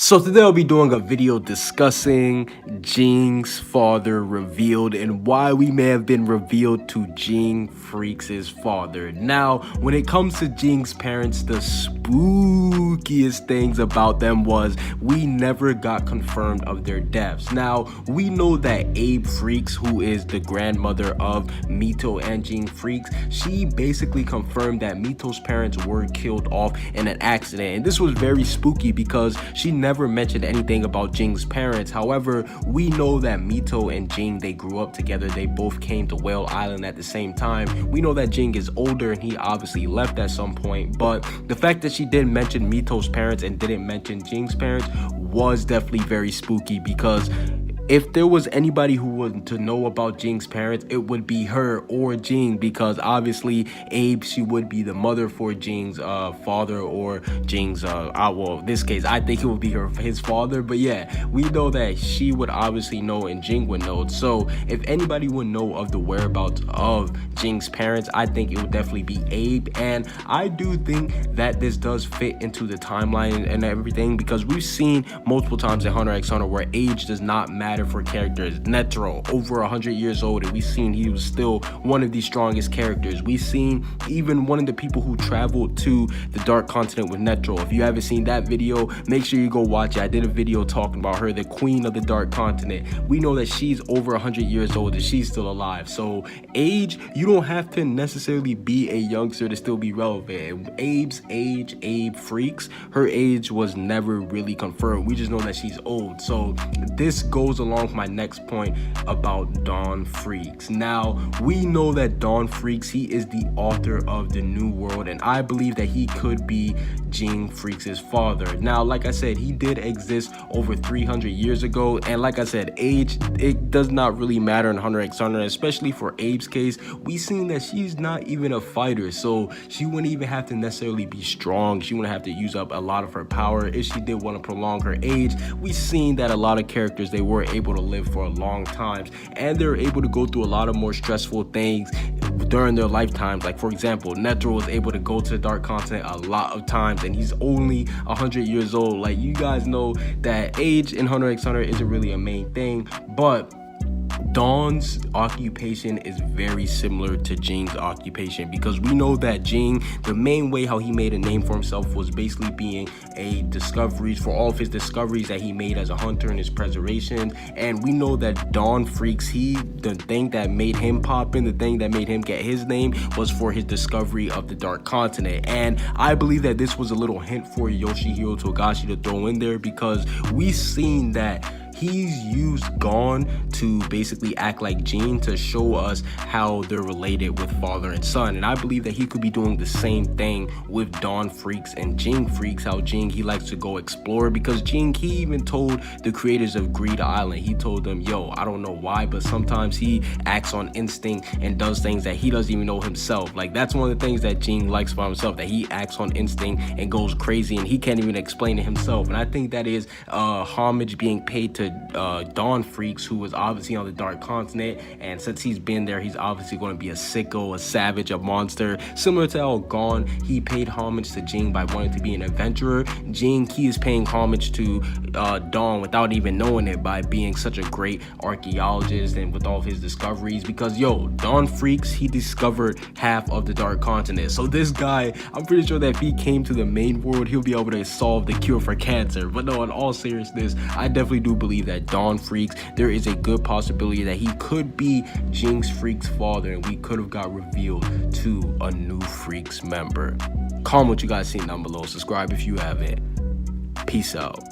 So today I'll be doing a video discussing Ging's father revealed and why we may have been revealed to Jing Freaks' father. Now, when it comes to Jing's parents, the spookiest things about them was we never got confirmed of their deaths. Now, we know that Abe Freaks, who is the grandmother of Mito and Jing Freaks, she basically confirmed that Mito's parents were killed off in an accident. And this was very spooky because she never mentioned anything about Jing's parents. However, we know that Mito and Jing, they grew up together. They both came to Whale Island at the same time. We know that Jing is older and he obviously left at some point, but the fact that she didn't mention Mito's parents and didn't mention Jing's parents was definitely very spooky, because if there was anybody who was to know about Jing's parents, it would be her or Jing, because obviously Abe, she would be the mother for Jing's father, or Jing's well, in this case I think it would be his father. But yeah, we know that she would obviously know and Jing would know. So if anybody would know of the whereabouts of Jing's parents, I think it would definitely be Abe. And I do think that this does fit into the timeline and everything, because we've seen multiple times in Hunter x Hunter where age does not matter for characters. Netero, over 100 years old, and we've seen he was still one of the strongest characters. We've seen even one of the people who traveled to the Dark Continent with Netero. If you haven't seen that video, make sure you go watch it. I did a video talking about her, the queen of the Dark Continent. We know that she's over 100 years old and she's still alive. So age, you don't have to necessarily be a youngster to still be relevant. Abe's age, Abe Freaks, her age was never really confirmed. We just know that she's old. So this goes along with my next point about Dawn Freaks. Now, we know that Dawn Freaks, he is the author of the New World, and I believe that he could be Jing Freaks' father. Now, like I said, he did exist over 300 years ago, and like I said, age, it does not really matter in Hunter x Hunter, especially for Abe's case. We've seen that she's not even a fighter, so she wouldn't even have to necessarily be strong. She wouldn't have to use up a lot of her power if she did want to prolong her age. We've seen that a lot of characters, they were able to live for a long time, and they're able to go through a lot of more stressful things during their lifetimes. Like, for example, Netero was able to go to the Dark Continent a lot of times, and he's only 100 years old. Like, you guys know that age in Hunter x Hunter isn't really a main thing, but Dawn's occupation is very similar to Jing's occupation, because we know that Jing, the main way how he made a name for himself was basically being a discoveries for all of his discoveries that he made as a hunter and his preservation. And we know that Dawn Freaks, the thing that made him pop in, the thing that made him get his name was for his discovery of the Dark Continent. And I believe that this was a little hint for Yoshihiro Togashi to throw in there, because we've seen that he's used Gon to basically act like Jing to show us how they're related with father and son. And I believe that he could be doing the same thing with Dawn Freaks and Jing Freaks, how Jing, he likes to go explore, because Jing, he even told the creators of Greed Island, he told them, yo, I don't know why, but sometimes he acts on instinct and does things that he doesn't even know himself. Like, that's one of the things that Jing likes about himself, that he acts on instinct and goes crazy and he can't even explain it himself. And I think that is homage being paid to Dawn Freaks, who was obviously on the Dark Continent, and since he's been there, he's obviously going to be a sicko, a savage, a monster, similar to how Gon, he paid homage to Jing by wanting to be an adventurer. Jing, he is paying homage to Dawn without even knowing it, by being such a great archaeologist and with all of his discoveries, because yo, Dawn Freaks, he discovered half of the Dark Continent. So this guy, I'm pretty sure that if he came to the main world, he'll be able to solve the cure for cancer. But no, in all seriousness, I definitely do believe that Dawn Freaks, there is a good possibility that he could be Jing's Freaks' father, and we could have got revealed to a new Freaks member. Comment what you guys think down below. Subscribe if you haven't. Peace out.